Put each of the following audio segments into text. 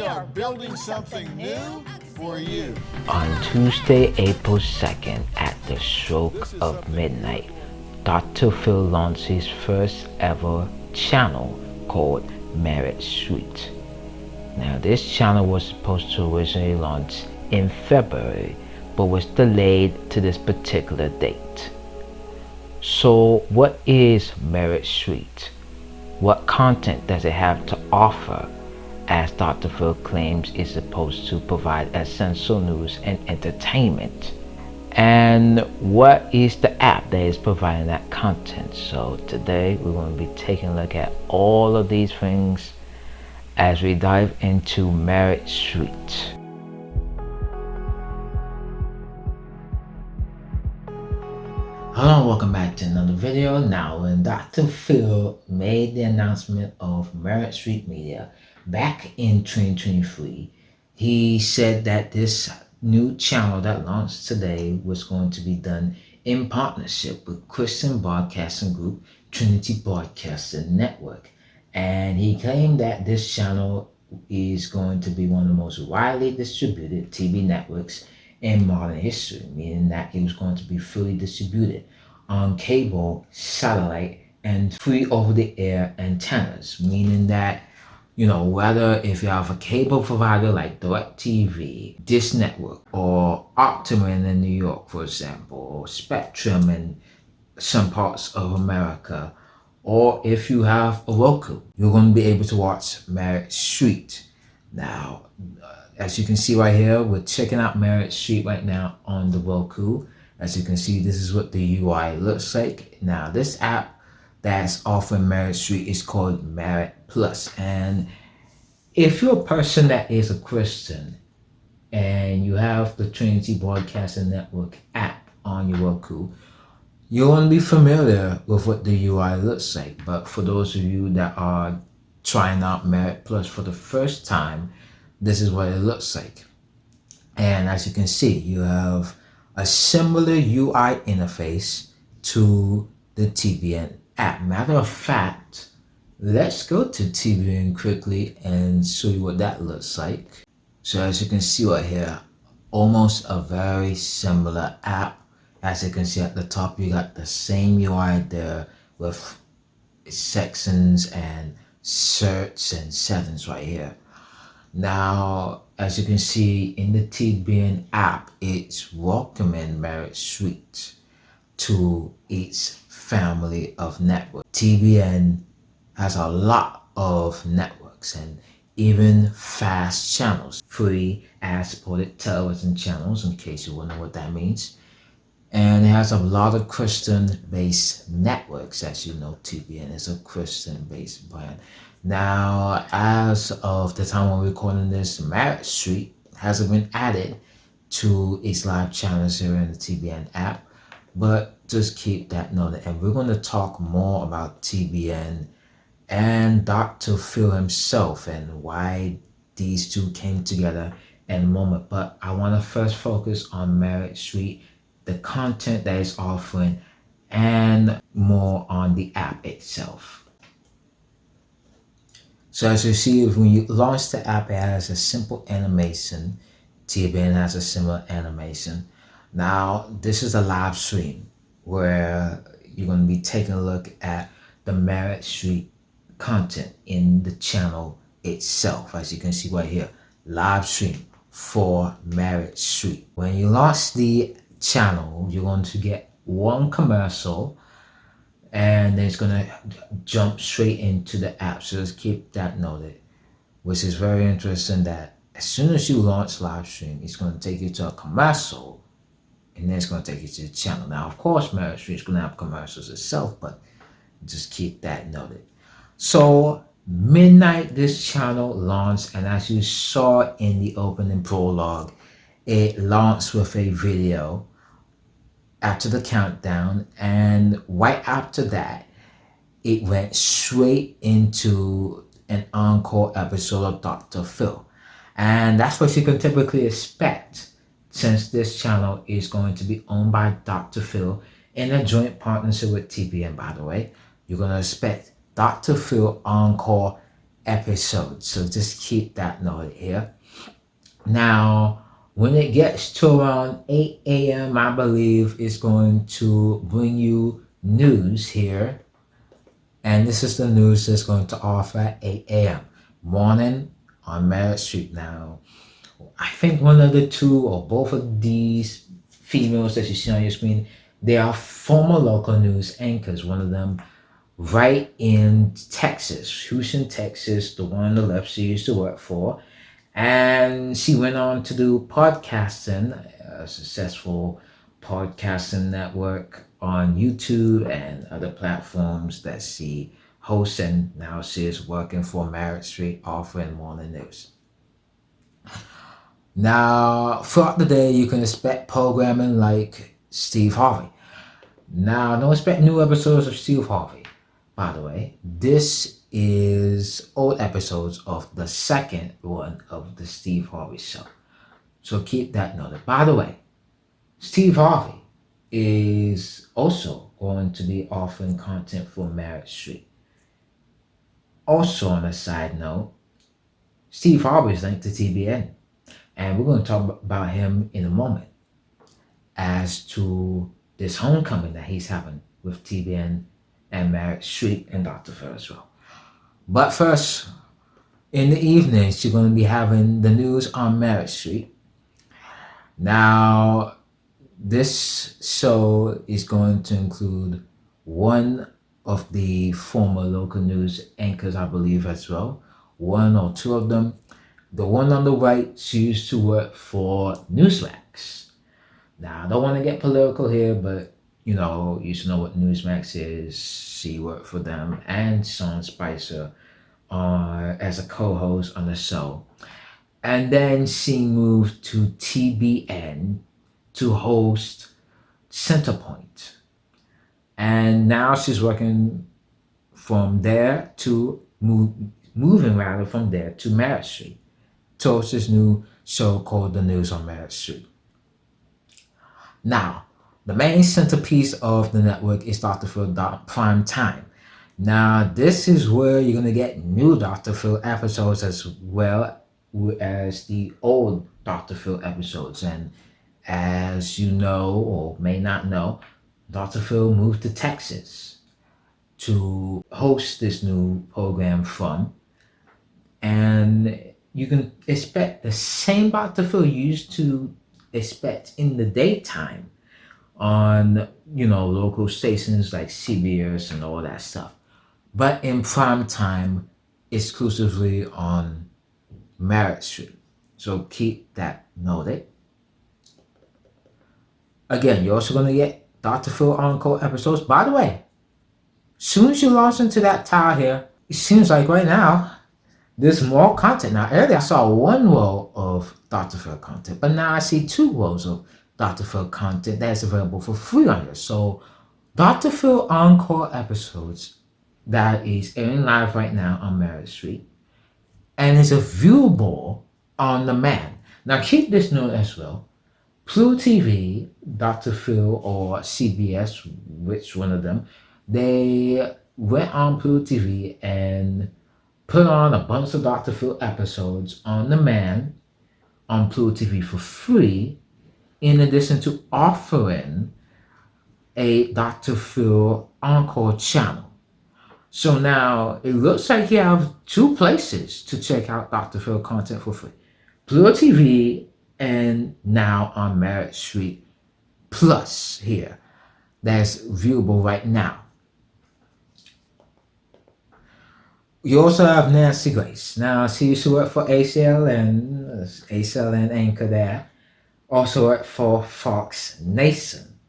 We are building something new for you. On Tuesday, April 2nd, at the stroke of midnight, Dr. Phil launched his first ever channel called Merit Suite. Now, this channel was supposed to originally launch in February, but was delayed to this particular date. So, what is Merit Suite? What content does it have to offer? As Dr. Phil claims, is supposed to provide essential news and entertainment. And what is the app that is providing that content? So today we're going to be taking a look at all of these things as we dive into Merit Suite. Hello and welcome back to another video. Now, when Dr. Phil made the announcement of Merit Suite Media back in 2023, he said that this new channel that launched today was going to be done in partnership with Christian broadcasting group Trinity Broadcasting Network. And he claimed that this channel is going to be one of the most widely distributed TV networks in modern history, meaning that it was going to be fully distributed on cable, satellite, and free over-the-air antennas, meaning that, whether if you have a cable provider like DirecTV, Dish Network, or Optimum in New York, for example, or Spectrum in some parts of America, or if you have a Roku, you're going to be able to watch Merit Suite. Now, as you can see right here, we're checking out Merit Suite right now on the Roku. As you can see, this is what the UI looks like. Now, this app that's offering Merit Suite is called Merit Plus. And if you're a person that is a Christian and you have the Trinity Broadcasting Network app on your Roku, you're going to be familiar with what the UI looks like. But for those of you that are trying out Merit Plus for the first time, this is what it looks like. And as you can see, you have a similar UI interface to the TBN app. Matter of fact, let's go to TBN quickly and show you what that looks like. So as you can see right here, almost a very similar app. As you can see at the top, you got the same UI there with sections and search and settings right here. Now, as you can see in the TBN app, it's welcoming Merit Suite to its family of networks. TBN has a lot of networks and even fast channels, free ad-supported television channels, in case you wonder what that means. And it has a lot of Christian-based networks. As you know, TBN is a Christian-based brand. Now, as of the time we're recording this, Merit Suite hasn't been added to its live channels here in the TBN app, but just keep that noted. And we're going to talk more about TBN and Dr. Phil himself and why these two came together in a moment. But I want to first focus on Merit Suite, the content that it's offering, and more on the app itself. So as you see, when you launch the app, it has a simple animation. TBN has a similar animation. Now, this is a live stream where you're going to be taking a look at the Merit Suite content in the channel itself. As you can see right here, live stream for Merit Suite. When you launch the channel, you're going to get one commercial, and then it's going to jump straight into the app. So just keep that noted, which is very interesting that as soon as you launch live stream, it's going to take you to a commercial, and then it's going to take you to the channel. Now, of course, Merit Suite is going to have commercials itself, but just keep that noted. So midnight, this channel launched, and as you saw in the opening prologue, it launched with a video after the countdown, and right after that, it went straight into an encore episode of Dr. Phil. And that's what you can typically expect, since this channel is going to be owned by Dr. Phil in a joint partnership with TBN, by the way. You're going to expect Dr. Phil encore episodes. So just keep that noted here. Now, when it gets to around 8 a.m., I believe it's going to bring you news here. And this is the news that's going to offer at 8 a.m. morning on Merritt Street. Now, I think one of the two or both of these females that you see on your screen, they are former local news anchors. One of them right in Texas, Houston, Texas, the one on the left she used to work for. And she went on to do podcasting, a successful podcasting network on YouTube and other platforms that she hosts. And now she is working for Merritt Street offering morning news. Now, throughout the day, you can expect programming like Steve Harvey. Now, don't expect new episodes of Steve Harvey. By the way, this is old episodes of the second one of the Steve Harvey show. So keep that noted. By the way, Steve Harvey is also going to be offering content for Merritt Street. Also, on a side note, Steve Harvey is linked to TBN. And we're going to talk about him in a moment as to this homecoming that he's having with TBN and Merritt Street and Dr. Phil as well. But first, in the evenings, you're going to be having the news on Merritt Street. Now, this show is going to include one of the former local news anchors, I believe, as well. One or two of them. The one on the right, she used to work for Newsmax. Now, I don't want to get political here, but you should know what Newsmax is. She worked for them and Sean Spicer as a co-host on the show. And then she moved to TBN to host Centerpoint. And now she's working from there to moving from there to Merritt Street to host this new show called The News on Merritt Street. Now, the main centerpiece of the network is Dr. Phil Prime Time. Now, this is where you're going to get new Dr. Phil episodes as well as the old Dr. Phil episodes. And as you know or may not know, Dr. Phil moved to Texas to host this new program from. And you can expect the same Dr. Phil you used to expect in the daytime on, local stations like CBS and all that stuff. But in prime time, exclusively on Merritt Street. So keep that noted. Again, you're also going to get Dr. Phil Encore episodes. By the way, soon as you launch into that tile here, it seems like right now, there's more content. Now, earlier I saw one row of Dr. Phil content, but now I see two rows of Dr. Phil content that's available for free on here. So, Dr. Phil Encore episodes that is airing live right now on Merritt Street and is viewable on demand. Now, keep this note as well. Pluto TV, Dr. Phil, or CBS, which one of them, they went on Pluto TV and put on a bunch of Dr. Phil episodes on demand on Pluto TV for free, in addition to offering a Dr. Phil Encore channel. So now it looks like you have two places to check out Dr. Phil content for free. Pluto TV and now on Merritt Street Plus here. That's viewable right now. You also have Nancy Grace. Now, she used to work for ACLN anchor there. Also worked for Fox Nation.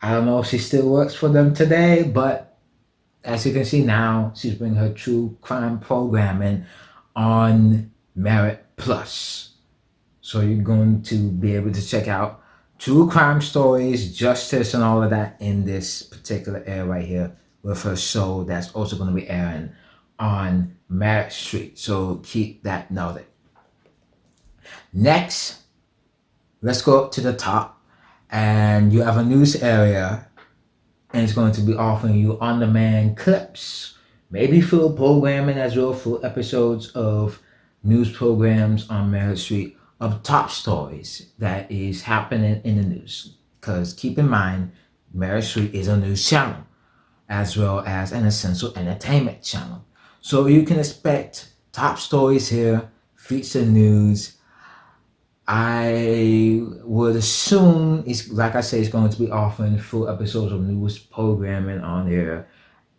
I don't know if she still works for them today, but as you can see now, she's bringing her true crime programming on Merritt Plus. So you're going to be able to check out true crime stories, justice, and all of that in this particular area right here with her show that's also going to be airing on Merritt Street. So keep that noted. Next, let's go up to the top, and you have a news area, and it's going to be offering you on-demand clips maybe full programming as well, full episodes of news programs on Merit Street of top stories that is happening in the news. Because keep in mind, Merit Street is a news channel as well as an essential entertainment channel. So you can expect top stories here, feature news. I would assume it's like I say, it's going to be offering full episodes of news programming on here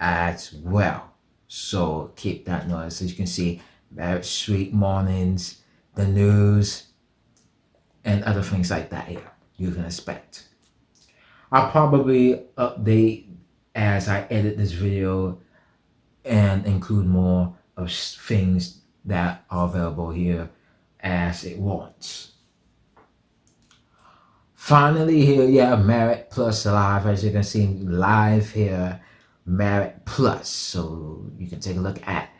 as well. So keep that noise. As you can see, Barrett Street mornings, the news, and other things like that here you can expect. I'll probably update as I edit this video and include more of things that are available here as it wants. Finally here, yeah, Merit Plus Live. As you can see live here, Merit Plus. So you can take a look at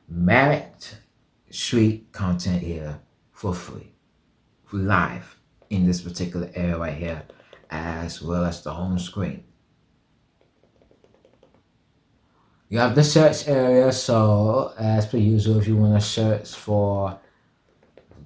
Merit Street content here for free, live in this particular area right here, as well as the home screen. You have the search area, so as per usual, if you want to search for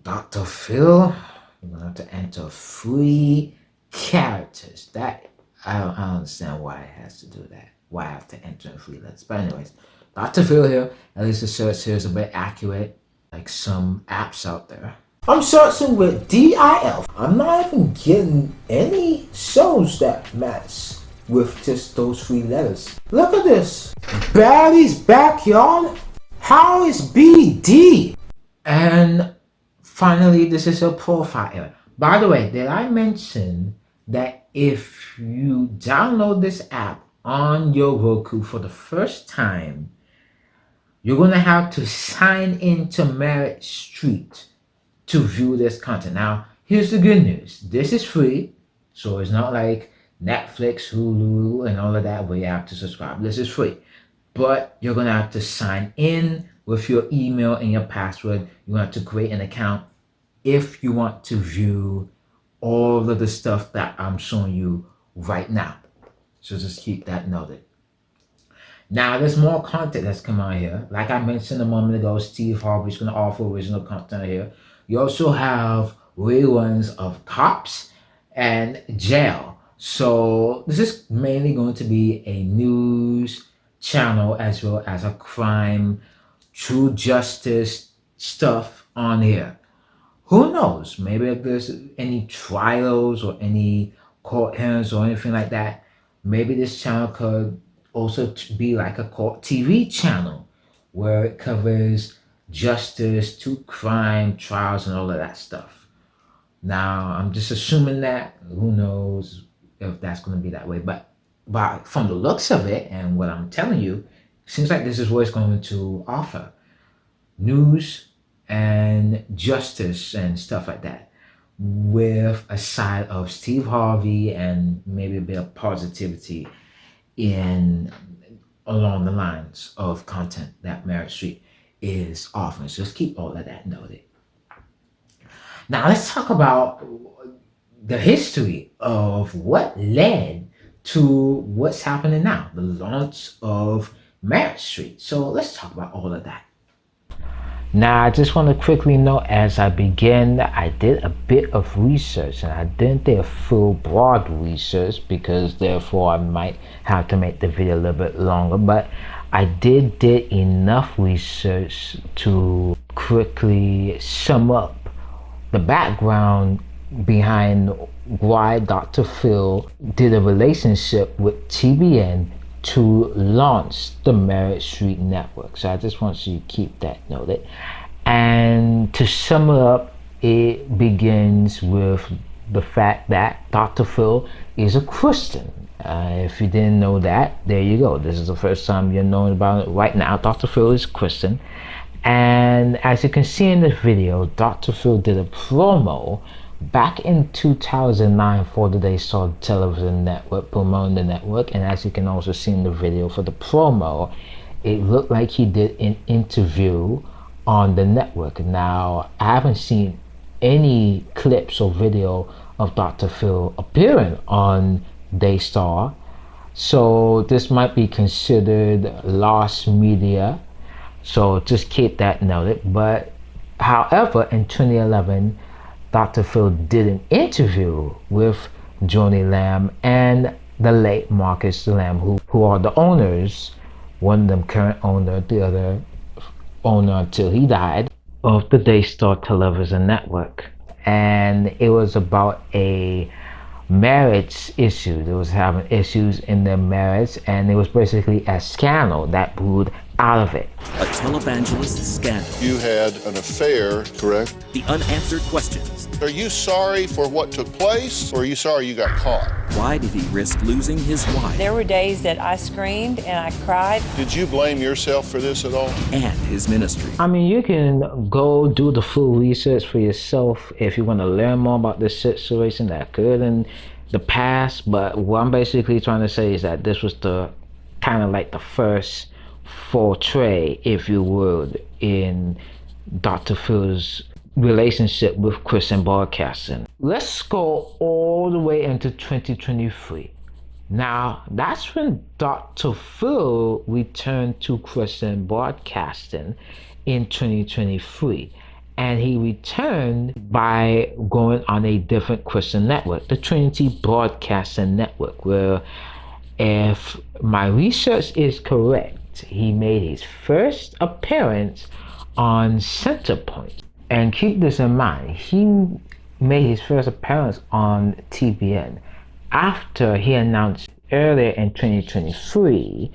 Dr. Phil, you're gonna have to enter 3 characters. That I don't understand why it has to do that. Why I have to enter in 3 letters. But anyways, Dr. Phil here. At least the search here is a bit accurate, like some apps out there. I'm searching with DIL. I'm not even getting any shows that match with just those 3 letters. Look at this. Baddy's Backyard. How is BD? And finally, this is a profile area. By the way, did I mention that if you download this app on your Roku for the first time, you're going to have to sign into Merit Street to view this content. Now, here's the good news. This is free, so it's not like Netflix, Hulu, and all of that where you have to subscribe. This is free. But you're going to have to sign in with your email and your password. You have to create an account if you want to view all of the stuff that I'm showing you right now. So just keep that noted. Now, there's more content that's come out here. Like I mentioned a moment ago, Steve Harvey's going to offer original content here. You also have reruns of Cops and Jail. So this is mainly going to be a news channel as well as a crime, true justice stuff on here. Who knows? Maybe if there's any trials or any court hearings or anything like that, maybe this channel could also be like a court TV channel where it covers justice, true crime, trials, and all of that stuff. Now, I'm just assuming that. Who knows if that's going to be that way. But from the looks of it and what I'm telling you, it seems like this is what it's going to offer. News and justice and stuff like that, with a side of Steve Harvey and maybe a bit of positivity in along the lines of content that Merit Street is offering. So just keep all of that noted. Now let's talk about the history of what led to what's happening now, the launch of Merit Street. So let's talk about all of that. Now, I just want to quickly note as I begin, I did a bit of research and I didn't do a full broad research because therefore I might have to make the video a little bit longer, but I did enough research to quickly sum up the background behind why Dr. Phil did a relationship with TBN to launch the Merit Street Network. So I just want you to keep that noted. And to sum it up, it begins with the fact that Dr. Phil is a Christian. If you didn't know that, there you go. This is the first time you're knowing about it right now. Dr. Phil is Christian. And as you can see in this video, Dr. Phil did a promo back in 2009 for the Daystar Television Network, promoting the network. And as you can also see in the video for the promo, it looked like he did an interview on the network. Now, I haven't seen any clips or video of Dr. Phil appearing on Daystar, So this might be considered lost media. So just keep that noted. But however, in 2011, Dr. Phil did an interview with Joni Lamb and the late Marcus Lamb, who are the owners, one of them current owner, the other owner until he died, of the Daystar Television Network. And it was about a marriage issue. They was having issues in their marriage, and it was basically a scandal that brewed out of it. A televangelist scandal. You had an affair, correct? The unanswered questions. Are you sorry for what took place, or are you sorry you got caught? Why did he risk losing his wife? There were days that I screamed and I cried. Did you blame yourself for this at all? And his ministry. I mean, you can go do the full research for yourself if you want to learn more about this situation that occurred in the past. But what I'm basically trying to say is that this was the kind of like the first foray, if you would, in Dr. Phil's relationship with Christian broadcasting. Let's go all the way into 2023. Now, that's when Dr. Phil returned to Christian broadcasting in 2023. And he returned by going on a different Christian network, the Trinity Broadcasting Network, where, if my research is correct, he made his first appearance on Centerpoint. And keep this in mind, he made his first appearance on TBN after he announced earlier in 2023,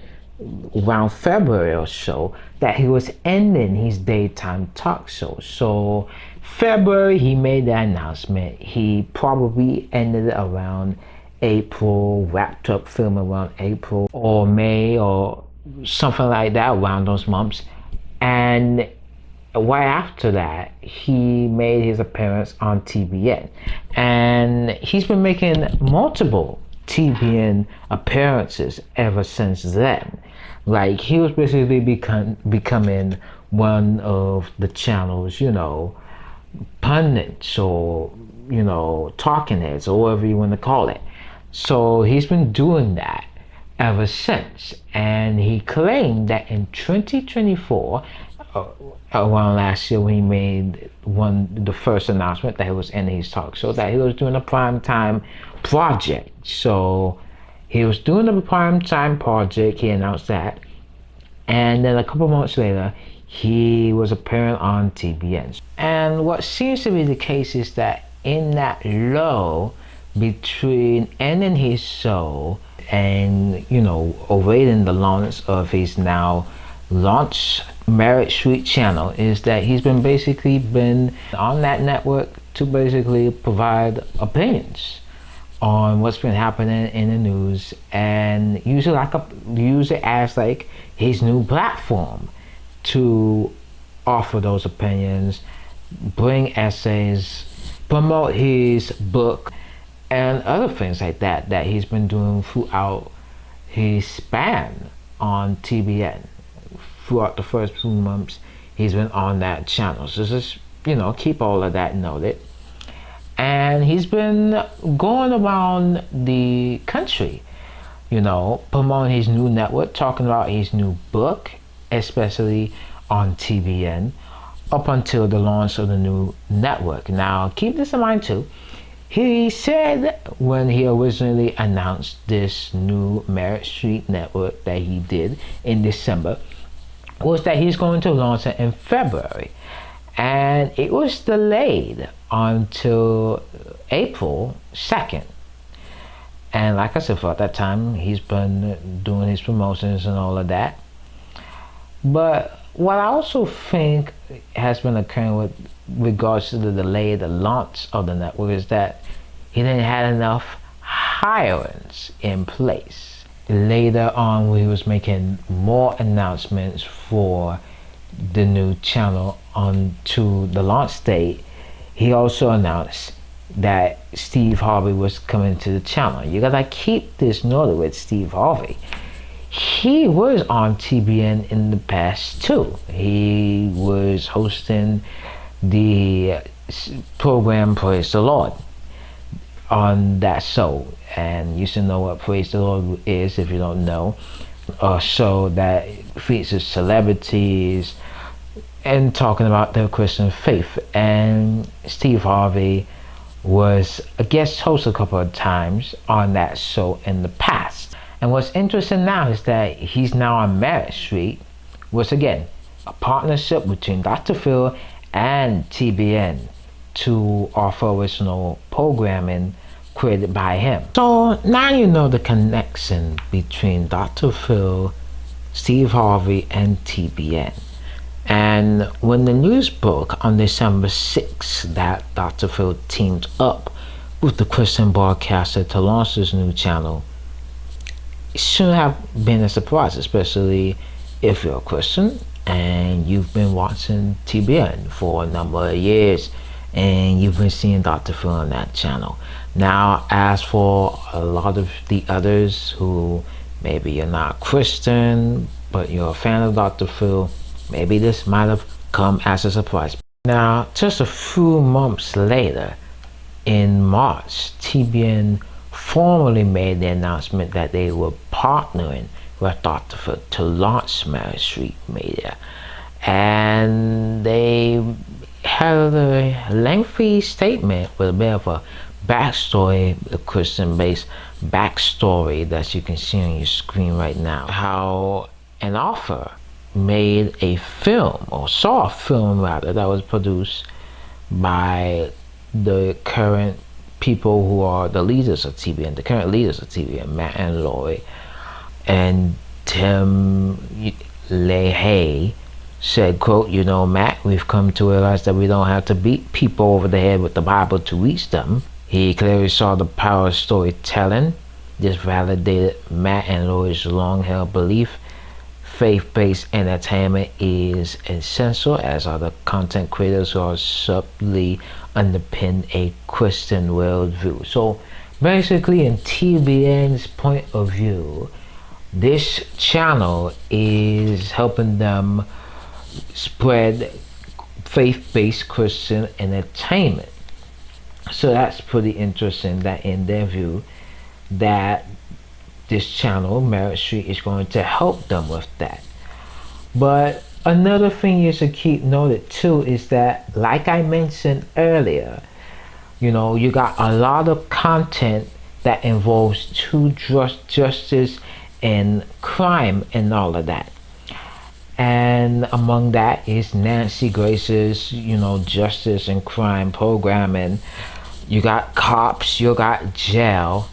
around February or so, that he was ending his daytime talk show. So February, he made that announcement. He probably ended it around April, wrapped up film around April or May or something like that, around those months. And right after that, he made his appearance on TBN. And he's been making multiple TBN appearances ever since then. Like, he was basically becoming one of the channel's, pundits or, talking heads or whatever you want to call it. So he's been doing that ever since. And he claimed that in 2024, around last year, when he made the first announcement that he was ending his talk show, that he was doing a primetime project. So he was doing a primetime project, he announced that, and then a couple months later he was appearing on TBN. And what seems to be the case is that in that lull between ending his show and awaiting the launch of his now launched Marriage Suite channel, is that he's been on that network to basically provide opinions on what's been happening in the news, and use it as like his new platform to offer those opinions, bring essays, promote his book, and other things like that he's been doing throughout his span on TBN. Throughout the first few months, he's been on that channel. So just, keep all of that noted. And he's been going around the country, promoting his new network, talking about his new book, especially on TBN, up until the launch of the new network. Now, keep this in mind too. He said when he originally announced this new Marriage Street network that he did in December, was that he's going to launch it in February. And it was delayed until April 2nd. And like I said, for that time, he's been doing his promotions and all of that. But what I also think has been occurring with regards to the delay, the launch of the network, is that he didn't have enough hirings in place. Later on, when he was making more announcements for the new channel onto the launch date, he also announced that Steve Harvey was coming to the channel. You gotta keep this noted with Steve Harvey. He was on TBN in the past too. He was hosting the program Praise the Lord. on that show. And you should know what Praise the Lord is if you don't know. A show that features celebrities and talking about their Christian faith. And Steve Harvey was a guest host a couple of times on that show in the past. And what's interesting now is that he's now on Merit Street, which again, a partnership between Dr. Phil and TBN to offer original programming created by him. So now you know the connection between Dr. Phil, Steve Harvey, and TBN. And when the news broke on December 6th that Dr. Phil teamed up with the Christian broadcaster to launch this new channel, it shouldn't have been a surprise, especially if you're a Christian and you've been watching TBN for a number of years and you've been seeing Dr. Phil on that channel. Now, as for a lot of the others who maybe you're not Christian, but you're a fan of Dr. Phil, maybe this might have come as a surprise. Now, just a few months later, in March, TBN formally made the announcement that they were partnering with Dr. Phil to launch Merit Street Media. And they had a lengthy statement with a bit of a backstory, a Christian-based backstory that you can see on your screen right now. How an author made a film, or saw a film rather, that was produced by the current people who are the leaders of TBN, the current leaders of TBN, Matt and Lori. And Tim LaHaye said, quote, "You know, Matt, we've come to realize that we don't have to beat people over the head with the Bible to reach them." He clearly saw the power of storytelling. This validated Matt and Lori's long-held belief faith-based entertainment is essential, as are the content creators who are subtly underpin a Christian worldview. So basically, in TBN's point of view, this channel is helping them spread faith-based Christian entertainment. So that's pretty interesting that in their view that this channel, Merit Street, is going to help them with that. But another thing you should keep noted too is that, like I mentioned earlier, you know, you got a lot of content that involves justice and crime and all of that. And among that is Nancy Grace's, you know, justice and crime programming. You got cops, you got jail.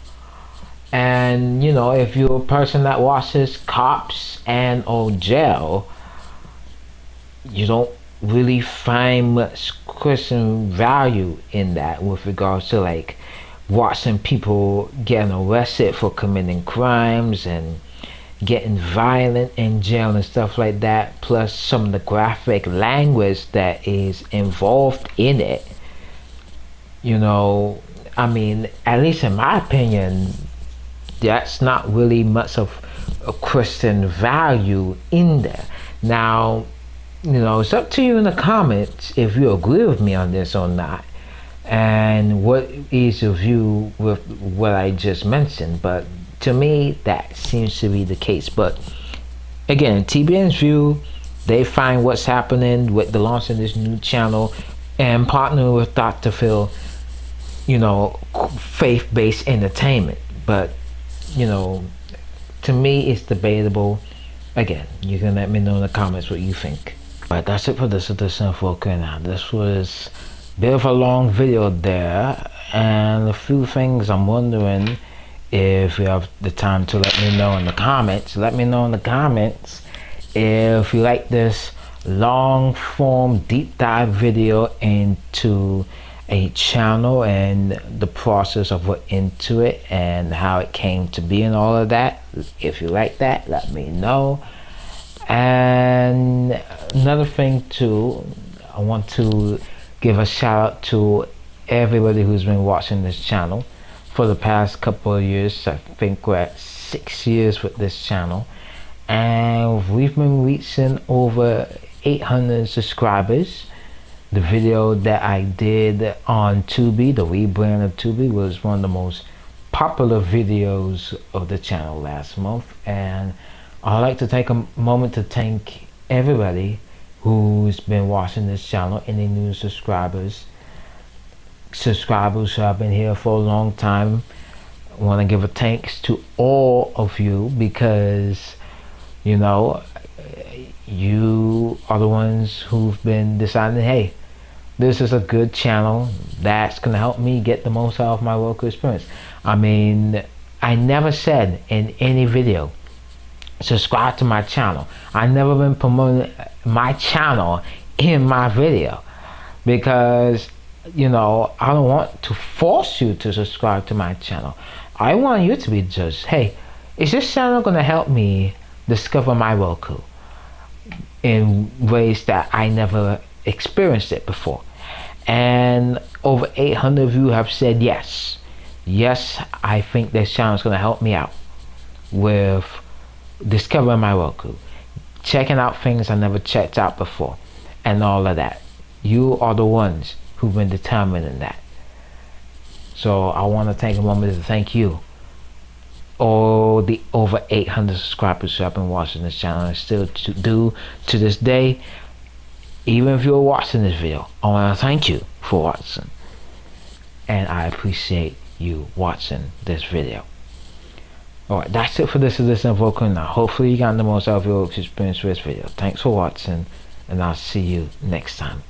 And you know, if you're a person that watches cops and or jail, you don't really find much Christian value in that with regards to like watching people getting arrested for committing crimes and getting violent in jail and stuff like that, plus some of the graphic language that is involved in it. You know, I mean, at least in my opinion, that's not really much of a Christian value in there. Now, you know, it's up to you in the comments if you agree with me on this or not, and what is your view with what I just mentioned. But to me, that seems to be the case. But again, TBN's view, they find what's happening with the launch of this new channel and partnering with Dr. Phil, you know, faith-based entertainment. But you know, to me, it's debatable. Again, you can let me know in the comments what you think. But that's it for this edition of Roku Now. This was a bit of a long video there, and a few things I'm wondering if you have the time to let me know in the comments. Let me know in the comments if you like this long form deep dive video into a channel and the process of what into it and how it came to be and all of that. If you like that, let me know. And another thing too, I want to give a shout out to everybody who's been watching this channel for the past couple of years. I think we're at 6 years with this channel, and we've been reaching over 800 subscribers. The video that I did on Tubi, the rebrand of Tubi, was one of the most popular videos of the channel last month, and I'd like to take a moment to thank everybody who's been watching this channel, any new subscribers who have been here for a long time. I want to give a thanks to all of you, because you know, you are the ones who've been deciding, hey, this is a good channel that's gonna help me get the most out of my Roku experience. I mean, I never said in any video, subscribe to my channel. I never been promoting my channel in my video, because you know, I don't want to force you to subscribe to my channel. I want you to be judged. Hey, is this channel gonna help me discover my Roku in ways that I never experienced it before? And over 800 of you have said yes. Yes, I think this channel is going to help me out with discovering my Roku, checking out things I never checked out before, and all of that. You are the ones who've been determining that. So I want to take a moment to thank you, all the over 800 subscribers who have been watching this channel and still do to this day. Even if you're watching this video, I want to thank you for watching, and I appreciate you watching this video. Alright, that's it for this edition of Roku Now. Hopefully you got the most out of your experience with this video. Thanks for watching, and I'll see you next time.